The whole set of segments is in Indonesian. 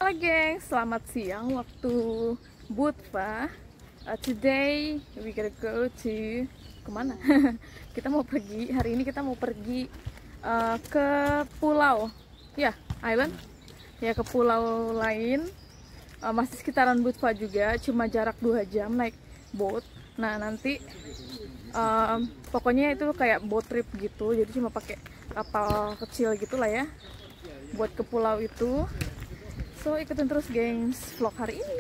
Halo geng, selamat siang waktu Budva. Today we gonna go to kemana? Kita mau pergi, hari ini kita mau pergi ke pulau, ya, island, ya ke pulau lain. Masih sekitaran Budva juga, cuma jarak 2 jam naik boat. Nah nanti pokoknya itu kayak boat trip gitu, jadi cuma pakai kapal kecil gitulah ya, buat ke pulau itu. So ikutin terus gengs vlog hari ini.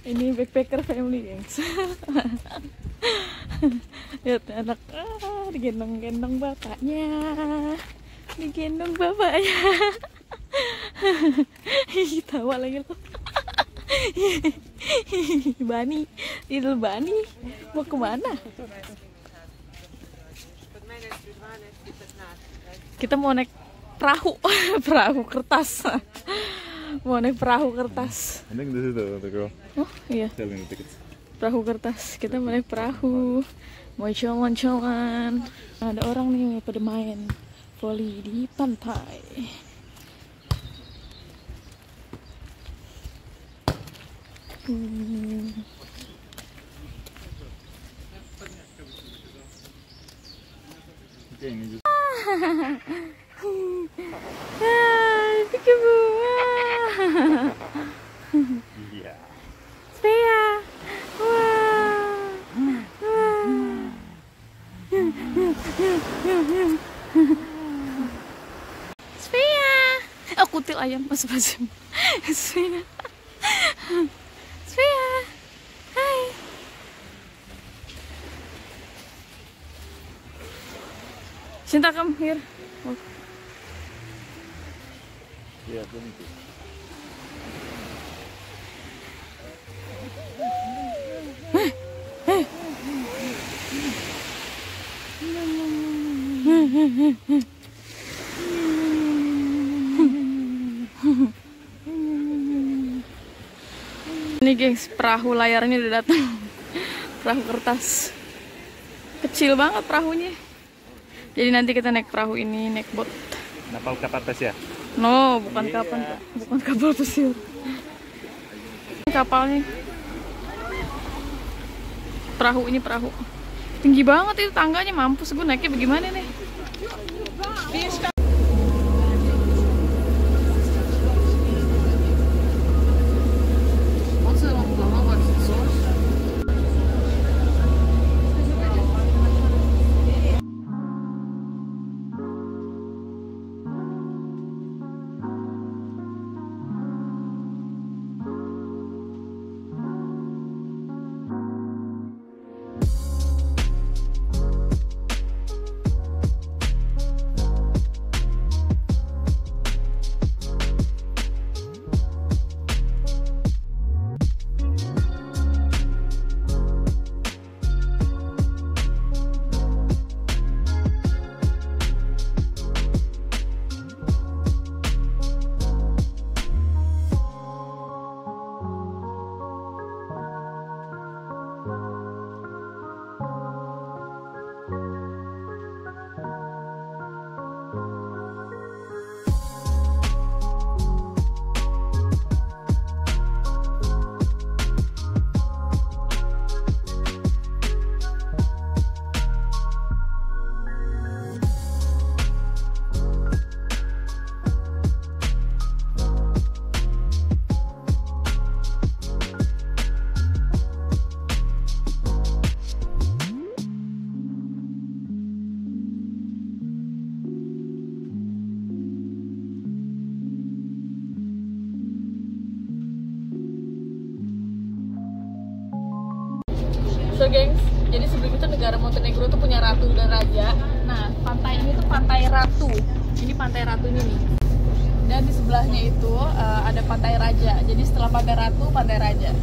Ini backpacker family gengs. Lihat anak digendong-gendong bapaknya, digendong bapaknya. Tawa lagi lo. Bani, little Bani, mau kemana? Kita mau naik perahu, perahu kertas. Mau naik perahu kertas. Oh iya. Perahu kertas. Kita mau naik perahu. Mau jalan-jalan. Ada orang nih pada main voli di pantai. Iya. Svea. Svea. Oh, kutil ayam mas. Svea. Svea. Hai. Cinta, come here. Oh. Iya, begitu. Ini gengs, perahu layarnya udah datang. Perahu kertas. Kecil banget perahunya. Jadi nanti kita naik perahu ini, naik boat. Kapal pesir. No, bukan bukan kapal pesir. Kapalnya. Perahu ini perahu. Tinggi banget itu tangganya, mampus gue naiknya bagaimana nih? So gengs, jadi sebelum itu negara Montenegro tuh punya ratu dan raja. Nah, pantai ini tuh pantai ratu. Ini pantai ratu ini nih. Dan di sebelahnya itu ada pantai raja. Jadi setelah pantai ratu, pantai raja.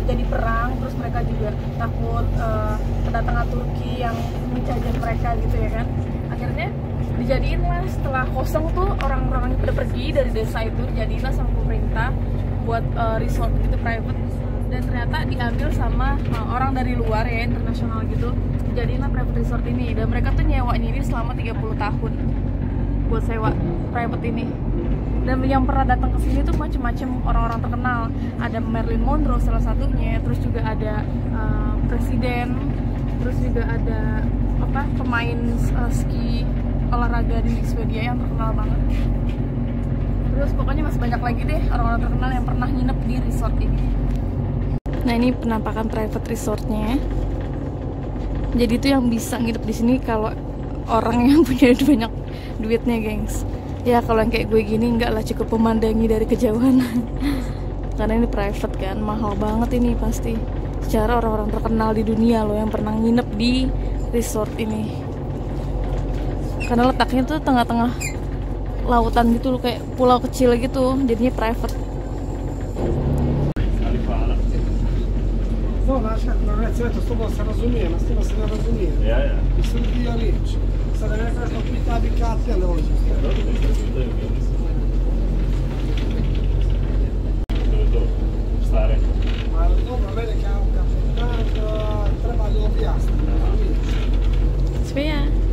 jadi perang, terus mereka juga takut kedatangan Turki yang menjajah mereka gitu ya kan. Akhirnya dijadiin lah, setelah kosong tuh orang-orang pada pergi dari desa itu, dijadiin lah sama pemerintah buat resort gitu private, dan ternyata diambil sama orang dari luar ya, internasional gitu, dijadiin lah private resort ini, dan mereka tuh nyewanya ini selama 30 tahun buat sewa private ini. Dan yang pernah datang ke sini tuh macam-macam orang-orang terkenal, ada Marilyn Monroe salah satunya, terus juga ada presiden, terus juga ada pemain ski olahraga di Swedia yang terkenal banget. Terus pokoknya masih banyak lagi deh orang-orang terkenal yang pernah nginep di resort ini. Nah, ini penampakan private resortnya. Jadi itu yang bisa nginep di sini kalau orang yang punya banyak duitnya, gengs. Ya kalau yang kayak gue gini enggak lah, cukup memandangi dari kejauhan. Karena ini private kan, mahal banget ini pasti. Secara orang-orang terkenal di dunia loh yang pernah nginep di resort ini. Karena letaknya tuh tengah-tengah lautan gitu loh, kayak pulau kecil gitu, jadinya private. No, non è certo, sto posso razumire, ma stiamo se ne razumire. Mi sono io lì. Sta deve essere sto qui tabi cazzi alle volte. Stare. Ma dopo vede che ha un caffettino, trabalho di asta. Svea.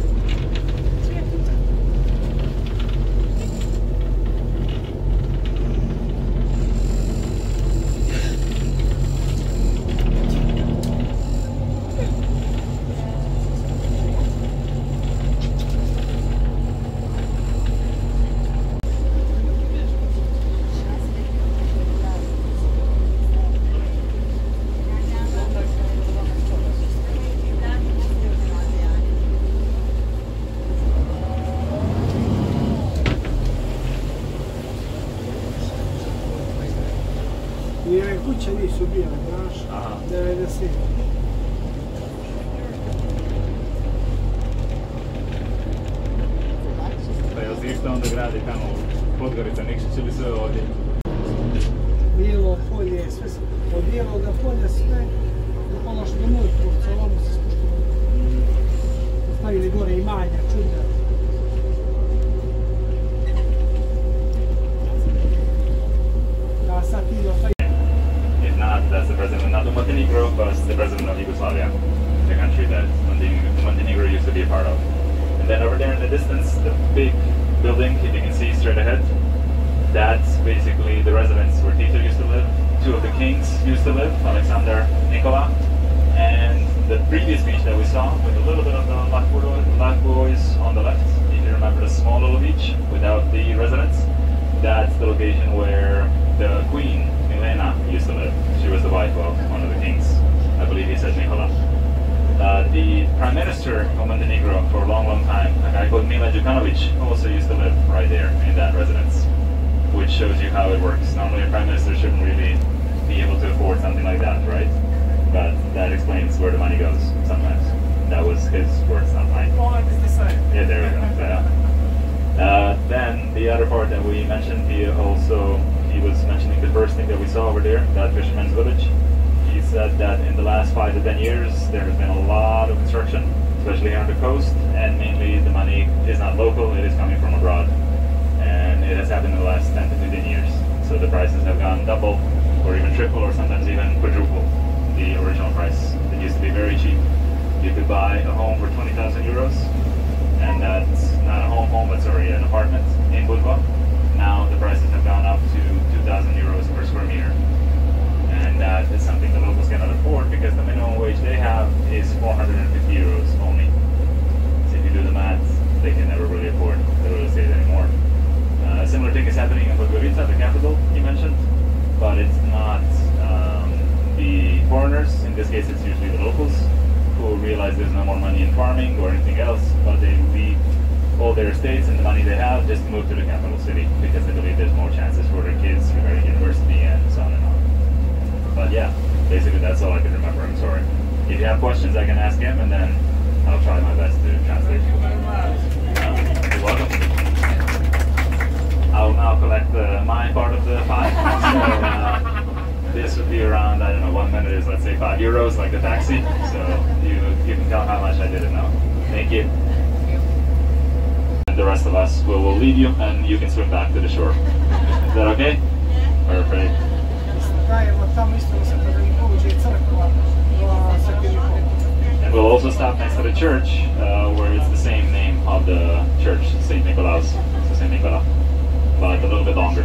C'è lì subire, deve essere. Pa jel si isto onda gradi tamo Podgorica, Nikšić ili sve ovdje? Bilo, polje, sve se, od lijevoga polja sve, da polaš do Murkovca, ovamo se spuštamo. Stavili gore imanja, čudna. Da, sad ti do That's the president not of Montenegro, but the president of Yugoslavia, the country that Montenegro used to be a part of. And then over there in the distance, the big building you can see straight ahead, that's basically the residence where Tito used to live. Two of the kings used to live, Alexander, Nikola, and the previous beach that we saw with a little bit of the Lakboys on the left. If you remember the small little beach without the residence, that's the location where the queen Milena used to live. She was the wife of one of the kings. I believe he said Nikola. The prime minister of Montenegro for a long, long time, a guy called Milo Đukanović, also used to live right there in that residence, which shows you how it works. Normally a prime minister shouldn't really be able to afford something like that, right? But that explains where the money goes sometimes. That was his words, not mine. Yeah, there we go. Yeah. Then the other part that we mentioned, he was mentioning the first thing that we saw over there, that fisherman's village. He said that in the last 5 to 10 years there has been a lot of construction, especially here on the coast, and mainly the money is not local, it is coming from abroad. And it has happened in the last 10 to 15 years. So the prices have gone double, or even triple, or sometimes even quadruple the original price. It used to be very cheap. You could buy a home for 20,000 euros, and that's not a home, but sorry, an apartment in Budva. Now the prices have gone up to 2,000 euros per square meter. And that is something the locals cannot afford because the minimum wage they have is 450 euros only. So if you do the math, they can never really afford the real estate anymore. A similar thing is happening in Podgorica, the capital you mentioned, but it's not the foreigners, in this case it's usually the locals, who realize there's no more money in farming or anything else, but they leave all their estates and the money they have just move to the capital city because they believe there's more chances for their kids regarding university and so on and on. But yeah, basically that's all I can remember, I'm sorry. If you have questions I can ask him and then I'll try my best to translate. You're welcome. I'll now collect my part of the pie. So, this would be around, I don't know, 1 minute is, let's say, €5, like the taxi. So you can count how much I didn't know. Thank you. And the rest of us will leave you, and you can swim back to the shore. Is that okay? Perfect. And we'll also stop next to the church, where it's the same name of the church, St. Nicolaus, so St. Nicola, but a little bit longer.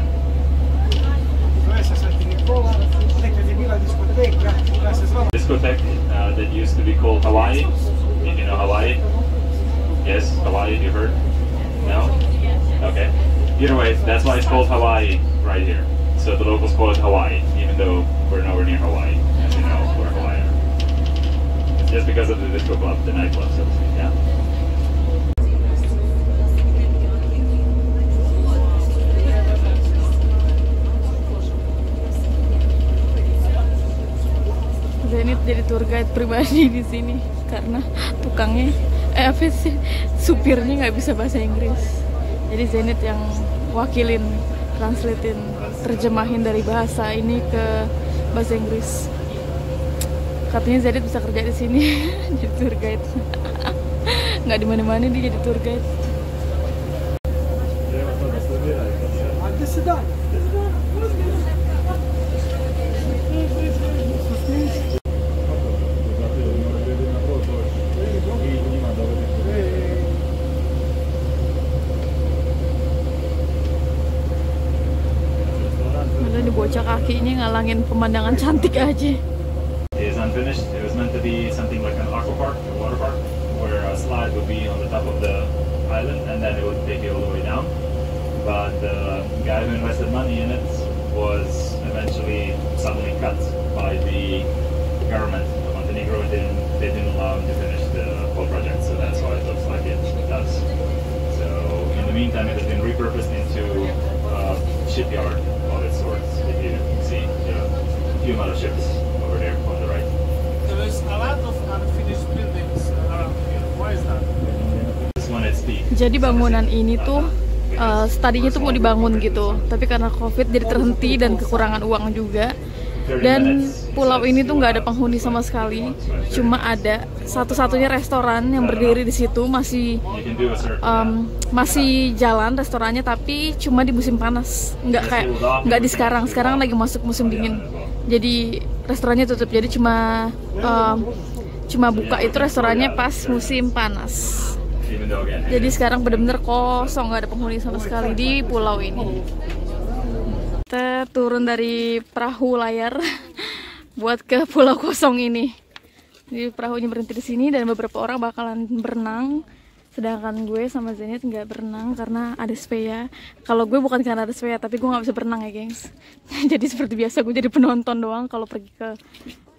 Discotheque that used to be called Hawaii. Did you know Hawaii? Yes, Hawaii, you heard? No? Okay. Either way, that's why it's called Hawaii right here. So the locals call it Hawaii, even though we're nowhere near Hawaii. As you know, we're Hawaiian. It's just because of the disco club, the nightclub, so to speak, yeah. Zenit jadi tour guide pribadi di sini karena tukangnya, supirnya nggak bisa bahasa Inggris. Jadi Zenit yang wakilin, translatein, terjemahin dari bahasa ini ke bahasa Inggris. Katanya Zenit bisa kerja di sini jadi tour guide. Nggak di mana-mana dia jadi tour guide. Bocah kakinya ngalangin pemandangan cantik aja. It is unfinished. It was meant to be something like an aqua park, a water park, where a slide would be on the top of the island and then it would take you all the way down. But the guy who invested money in it was eventually suddenly cut by the government of Montenegro. They didn't allow him to finish the whole project, so that's why it looks like it does. So in the meantime, it has been repurposed into a shipyard of its sorts. If you see the few other ships over there on the right. There is a lot of unfinished buildings around here. Why is that? This one is steep. Jadi bangunan ini tuh tadinya tuh mau dibangun gitu, tapi karena COVID jadi terhenti dan kekurangan uang juga. Dan pulau ini tuh nggak ada penghuni sama sekali, cuma ada satu-satunya restoran yang berdiri di situ, masih jalan restorannya, tapi cuma di musim panas, nggak di sekarang. Sekarang lagi masuk musim dingin, jadi restorannya tutup. Jadi cuma buka itu restorannya pas musim panas. Jadi sekarang benar-benar kosong, nggak ada penghuni sama sekali di pulau ini. Kita turun dari perahu layar buat ke pulau kosong ini. Jadi perahunya berhenti di sini dan beberapa orang bakalan berenang, sedangkan gue sama Zenit nggak berenang karena ada Svea. Kalau gue bukan karena ada Svea, tapi gue nggak bisa berenang ya, gengs. Jadi seperti biasa gue jadi penonton doang kalau pergi ke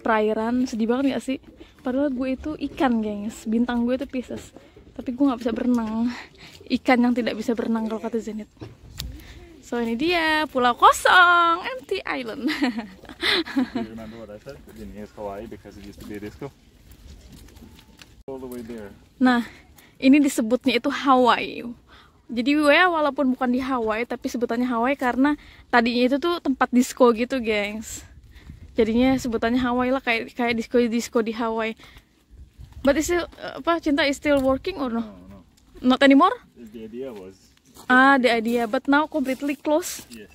perairan. Sedih banget nggak sih? Padahal gue itu ikan, gengs. Bintang gue itu Pisces, tapi gue nggak bisa berenang. Ikan yang tidak bisa berenang kalau kata Zenit. So ini dia pulau kosong, empty island. Do you remember what I said? It didn't use Hawaii because it used to be a disco. All the way there. Nah, ini disebutnya itu Hawaii. Jadi walaupun bukan di Hawaii, tapi sebutannya Hawaii karena tadinya itu tuh tempat disco gitu, gengs. Jadinya sebutannya Hawaii lah, kayak disco di Hawaii. But is still, Cinta is still working or no? No. Not anymore? The idea was. The idea, but now completely closed. Yes.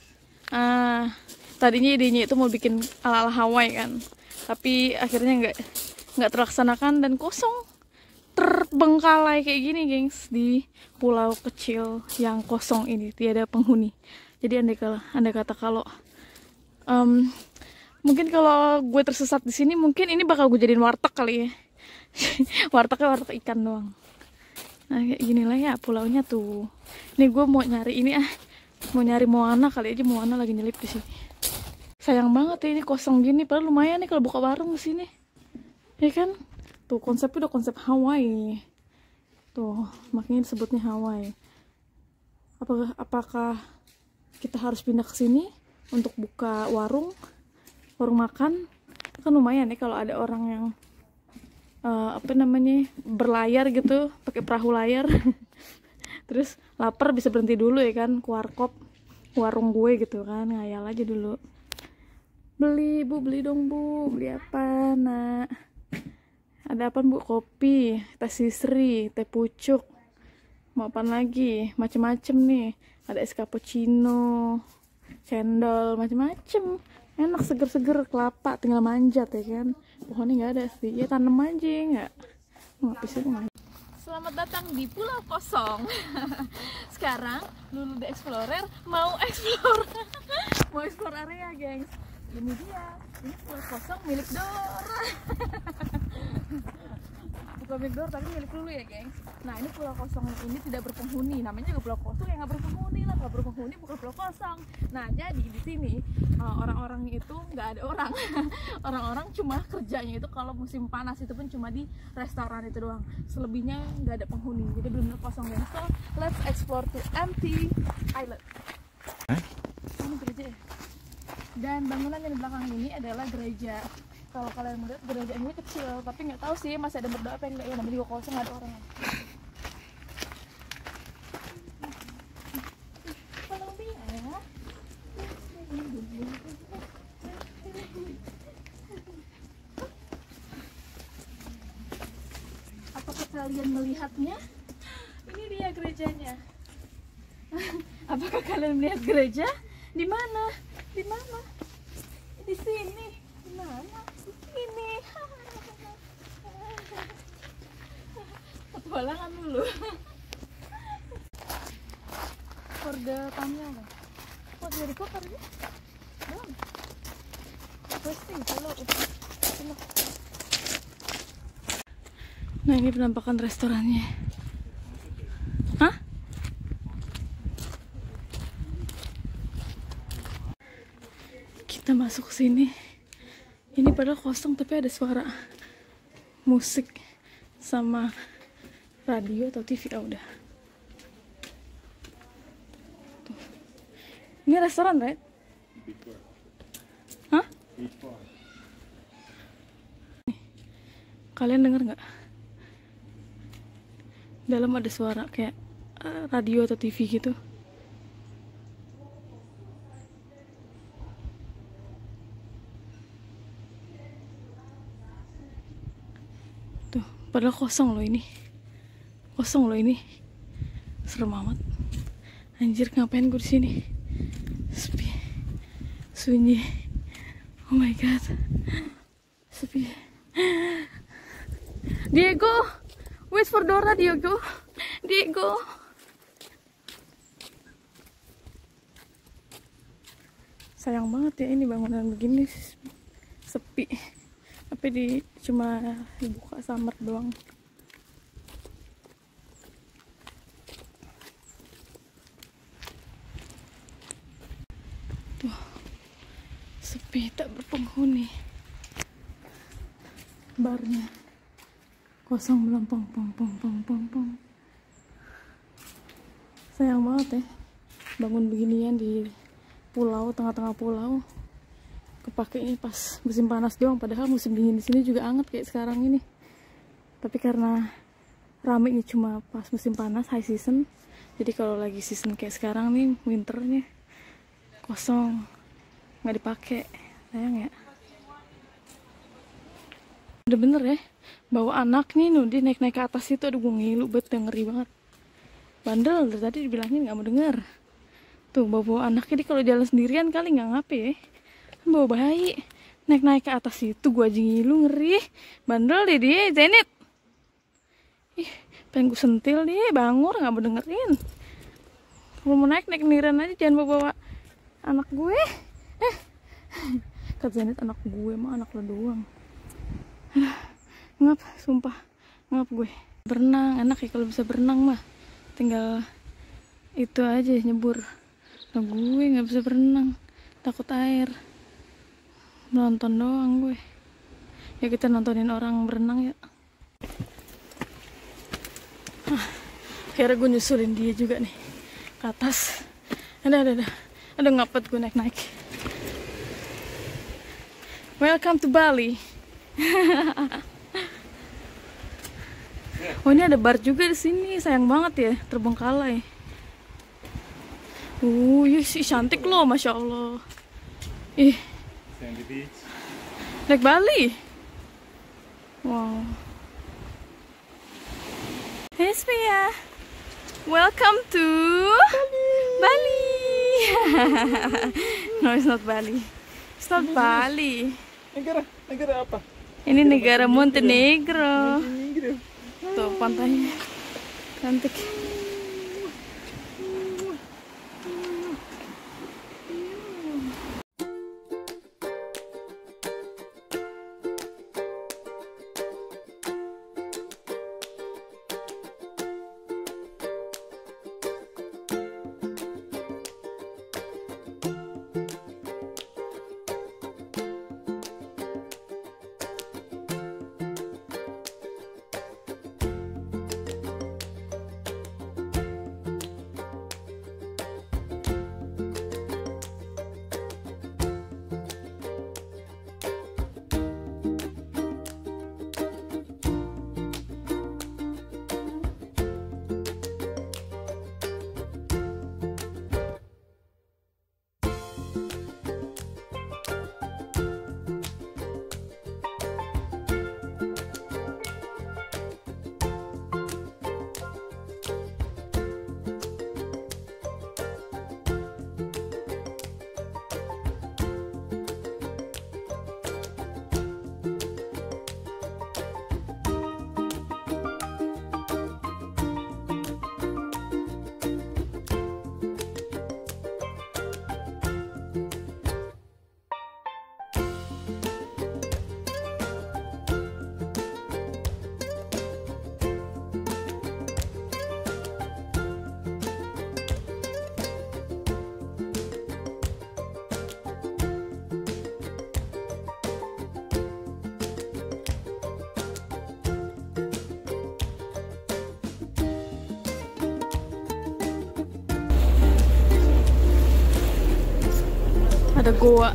Tadinya idenya itu mau bikin ala-ala Hawaii kan, tapi akhirnya nggak terlaksanakan dan kosong, terbengkalai kayak gini, gengs, di pulau kecil yang kosong ini, tiada penghuni. Jadi andai kata kalau mungkin kalau gue tersesat di sini, mungkin ini bakal gue jadiin warteg kali ya. Wartegnya warteg ikan doang. Nah kayak gini lah ya pulaunya tuh. Nih gue mau nyari ini mau nyari Moana kali aja, Moana lagi nyelip di sini. Sayang banget ya ini kosong gini, padahal lumayan nih kalau buka warung di sini. Ya kan? Tuh konsepnya udah konsep Hawaii. Tuh, makanya disebutnya Hawaii. Apakah kita harus pindah ke sini untuk buka warung makan? Kan lumayan nih kalau ada orang yang berlayar gitu, pakai perahu layar. Terus lapar bisa berhenti dulu ya kan, ke warkop, warung gue gitu kan, ngayal aja dulu. Beli Bu, beli dong Bu. Beli apa nak? Ada apa Bu? Kopi, teh sisri, teh pucuk. Mau apa lagi? Macem-macem nih. Ada es cappuccino, cendol, macem-macem. Enak, seger-seger, kelapa tinggal manjat ya kan. Pohonnya nggak ada sih, ya tanam aja nggak. Ngapis itu nggak. Selamat datang di Pulau Kosong. Sekarang Lulu The Explorer mau explore mau explore area, gengs. Ini dia, ini Pulau Kosong milik Dora. Bukan milik Dora tapi milik Lulu ya, gengs. Nah, ini Pulau Kosong ini tidak berpenghuni. Namanya juga Pulau Kosong, yang nggak berpenghuni lah. Nggak berpenghuni bukan Pulau Kosong. Nah, jadi di sini orang-orang itu nggak ada orang. Orang-orang cuma kerjanya itu kalau musim panas itu pun cuma di restoran itu doang. Selebihnya nggak ada penghuni. Jadi benar-benar kosong, gengs. So, let's explore to empty island. Ini gereja ya. Dan bangunan yang di belakang ini adalah gereja. Kalau kalian melihat gereja ini kecil, tapi nggak tahu sih masih ada berdoa apa enggak ya. Namanya juga kosong, nggak ada orang. Apakah kalian melihatnya? Ini dia gerejanya. Apakah kalian melihat gereja? Di mana? Di mana? Di sini. Di mana? Di sini. Petualangan dulu. Korde Tamil. Kok jadi kotor ini? Belum. Pasti kalau. Nah, ini penampakan restorannya. Hah? Kita masuk sini. Ini padahal kosong tapi ada suara musik sama radio atau TV. Ah, udah. Tuh. Ini restoran, right? Hah? Nih. Kalian dengar nggak? Dalam ada suara kayak radio atau TV gitu. Tuh, padahal kosong loh ini. Kosong loh ini. Serem amat. Anjir, ngapain gue di sini? Sepi. Sunyi. Oh my god. Sepi. Diego, wait for Dora, Diego. Diego. Sayang banget ya ini bangunan begini sepi. Tapi cuma dibuka samar doang. Tuh, sepi, tak berpenghuni. Barnya kosong, melempong, pong. Sayang banget ya bangun beginian di pulau, tengah-tengah pulau. Kepake ini pas musim panas doang, padahal musim dingin di sini juga anget kayak sekarang ini. Tapi karena ramenya cuma pas musim panas, high season. Jadi kalau lagi season kayak sekarang nih, winternya kosong, nggak dipakai. Sayang ya. Udah bener ya, bawa anak nih Nudi naik-naik ke atas itu. Aduh, gue ngilu banget, ngeri banget. Bandel, dari tadi dibilangin nggak mau denger. Tuh, bawa anak, jadi kalau jalan sendirian kali nggak ngape ya. Bawa bayi, naik-naik ke atas itu, gue aja ngilu, ngeri. Bandel deh dia, Zenit. Ih, pengen gue sentil dia, bangor, nggak mau dengerin. Kalau mau naik sendirian aja, jangan bawa anak gue. Kata Zenit, anak gue mah anak lo doang. Ngap, sumpah ngap gue. Berenang enak ya, kalau bisa berenang mah tinggal itu aja nyebur. Nah, gue nggak bisa berenang, takut air. Nonton doang gue. Ya kita nontonin orang berenang ya. Akhirnya gue nyusulin dia juga nih ke atas. Ada ngapet gue naik. Welcome to Bali. Oh, ini ada bar juga di sini. Sayang banget ya, terbengkalai. Ih, cantik loh, masya Allah. Ih, Sandy Beach. Like Bali. Wow. Hey Svea. Welcome to Bali. No, it's not Bali. It's not Bali. Negara apa? Ini negara Montenegro. Tuh pantainya cantik. Ada goa.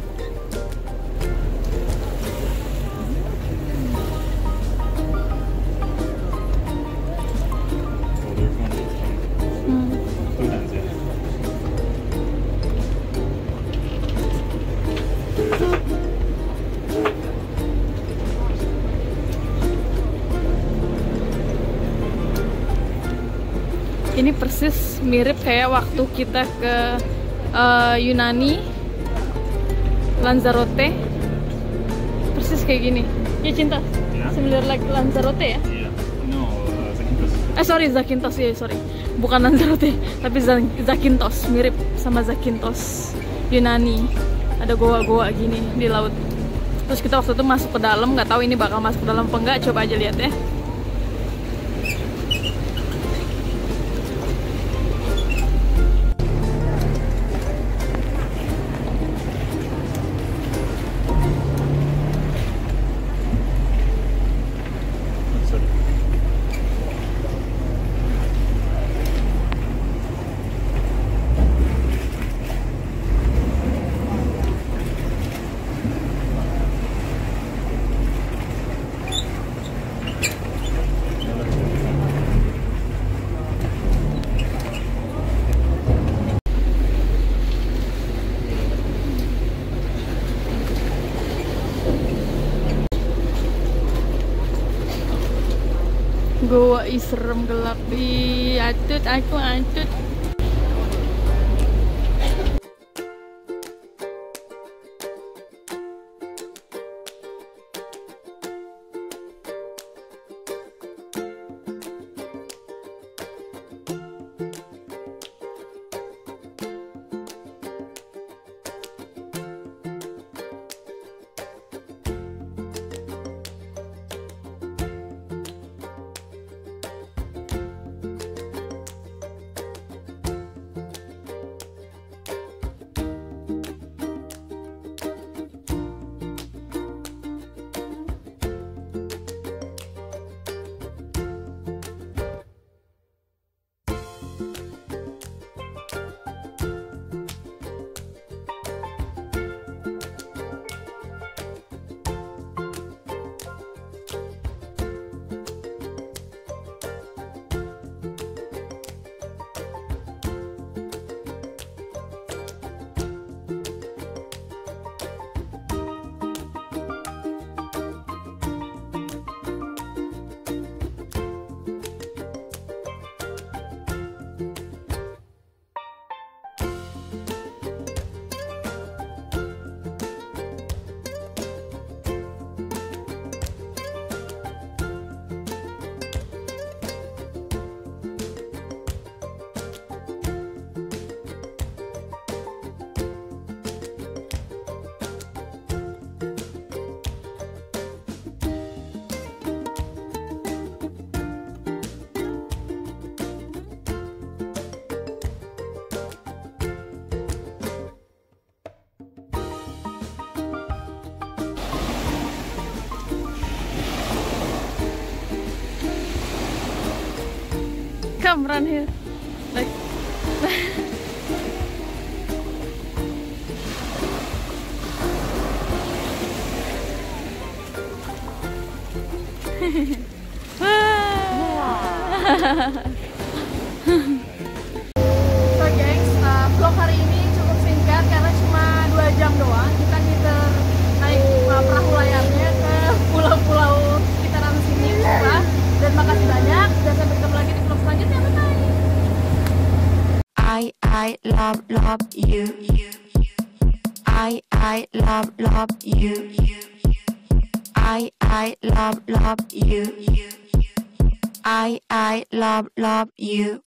Ini persis mirip kayak waktu kita ke Yunani, Lanzarote, persis kayak gini. Ya cinta, similar like Lanzarote ya? Iya. No, Zakynthos. Sorry, Zakynthos ya, sorry. Bukan Lanzarote, tapi Zakynthos, mirip sama Zakynthos Yunani. Ada goa-goa gini di laut. Terus kita waktu itu masuk ke dalam, nggak tahu ini bakal masuk ke dalam apa enggak. Coba aja lihat ya. Goa serem gelap. Ih, atut aku atut. Come run here. Like. So gengs, vlog hari ini cukup singkat karena cuma 2 jam doang. Kita ngiter naik perahu layarnya ke pulau-pulau sekitaran sini. Dan makasih banyak dan sampai ketemu lagi di vlog selanjutnya. Bye. I love you. I love you. I love you. I love you.